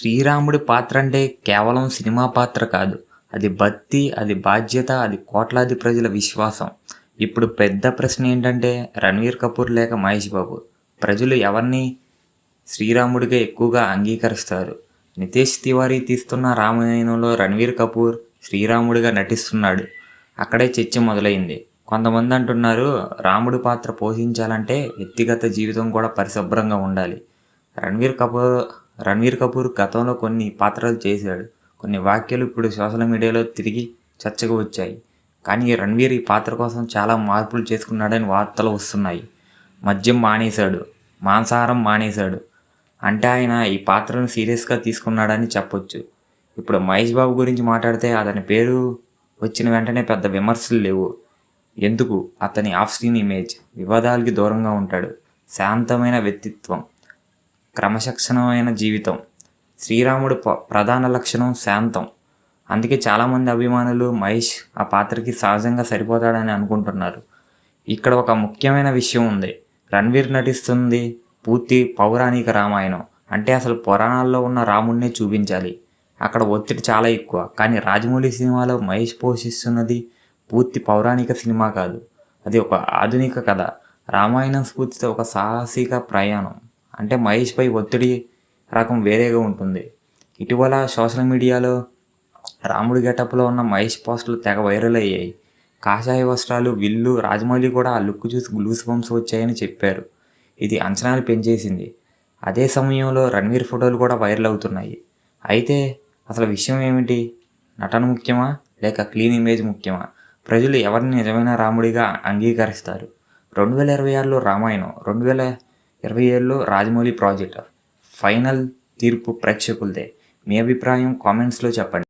శ్రీరాముడి పాత్ర అంటే కేవలం సినిమా పాత్ర కాదు. అది భక్తి, అది బాధ్యత, అది కోట్లాది ప్రజల విశ్వాసం. ఇప్పుడు పెద్ద ప్రశ్న ఏంటంటే, రణ్వీర్ కపూర్ లేక మహేష్ బాబు. ప్రజలు ఎవరిని శ్రీరాముడిగా ఎక్కువగా అంగీకరిస్తారు? నితేష్ తివారీ తీస్తున్న రామాయణంలో రణ్వీర్ కపూర్ శ్రీరాముడిగా నటిస్తున్నాడు. అక్కడే చర్చ మొదలైంది. కొంతమంది అంటున్నారు, రాముడి పాత్ర పోషించాలంటే వ్యక్తిగత జీవితం కూడా పరిశుభ్రంగా ఉండాలి. రణ్వీర్ కపూర్ గతంలో కొన్ని పాత్రలు చేశాడు. కొన్ని వ్యాఖ్యలు ఇప్పుడు సోషల్ మీడియాలో తిరిగి చర్చకు వచ్చాయి. కానీ రణ్వీర్ ఈ పాత్ర కోసం చాలా మార్పులు చేసుకున్నాడని వార్తలు వస్తున్నాయి. మద్యం మానేశాడు, మాంసాహారం మానేశాడు. అంటే ఆయన ఈ పాత్రను సీరియస్గా తీసుకున్నాడని చెప్పొచ్చు. ఇప్పుడు మహేష్ బాబు గురించి మాట్లాడితే అతని పేరు వచ్చిన వెంటనే పెద్ద విమర్శలు లేవు. ఎందుకు? అతని ఆఫ్ స్క్రీన్ ఇమేజ్, వివాదాలకి దూరంగా ఉంటాడు, శాంతమైన వ్యక్తిత్వం, క్రమశిక్షణమైన జీవితం. శ్రీరాముడు ప్రధాన లక్షణం శాంతం. అందుకే చాలామంది అభిమానులు మహేష్ ఆ పాత్రకి సహజంగా సరిపోతాడని అనుకుంటున్నారు. ఇక్కడ ఒక ముఖ్యమైన విషయం ఉంది. రణ్వీర్ నటిస్తుంది పూర్తి పౌరాణిక రామాయణం. అంటే అసలు పురాణాల్లో ఉన్న రాముడినే చూపించాలి. అక్కడ ఒత్తిడి చాలా ఎక్కువ. కానీ రాజమౌళి సినిమాలో మహేష్ పోషిస్తున్నది పూర్తి పౌరాణిక సినిమా కాదు. అది ఒక ఆధునిక కథ. రామాయణం స్ఫూర్తితో ఒక సాహసిక ప్రయాణం. అంటే మహేష్పై ఒత్తిడి రకం వేరేగా ఉంటుంది. ఇటీవల సోషల్ మీడియాలో రాముడి గెటప్లో ఉన్న మహేష్ పోస్టులు తెగ వైరల్ అయ్యాయి. కాషాయ వస్త్రాలు, విల్లు. రాజమౌళి కూడా ఆ లుక్ చూసి గ్లూస్ బంప్స్ వచ్చాయని చెప్పారు. ఇది అంచనాలు పెంచేసింది. అదే సమయంలో రణ్వీర్ ఫోటోలు కూడా వైరల్ అవుతున్నాయి. అయితే అసలు విషయం ఏమిటి? నటన ముఖ్యమా లేక క్లీన్ ఇమేజ్ ముఖ్యమా? ప్రజలు ఎవరిని నిజమైన రాముడిగా అంగీకరిస్తారు? 2026లో రామాయణం, 2027లో రాజమౌళి ప్రాజెక్ట్. ఫైనల్ తీర్పు ప్రేక్షకులదే. మీ అభిప్రాయం కామెంట్స్లో చెప్పండి.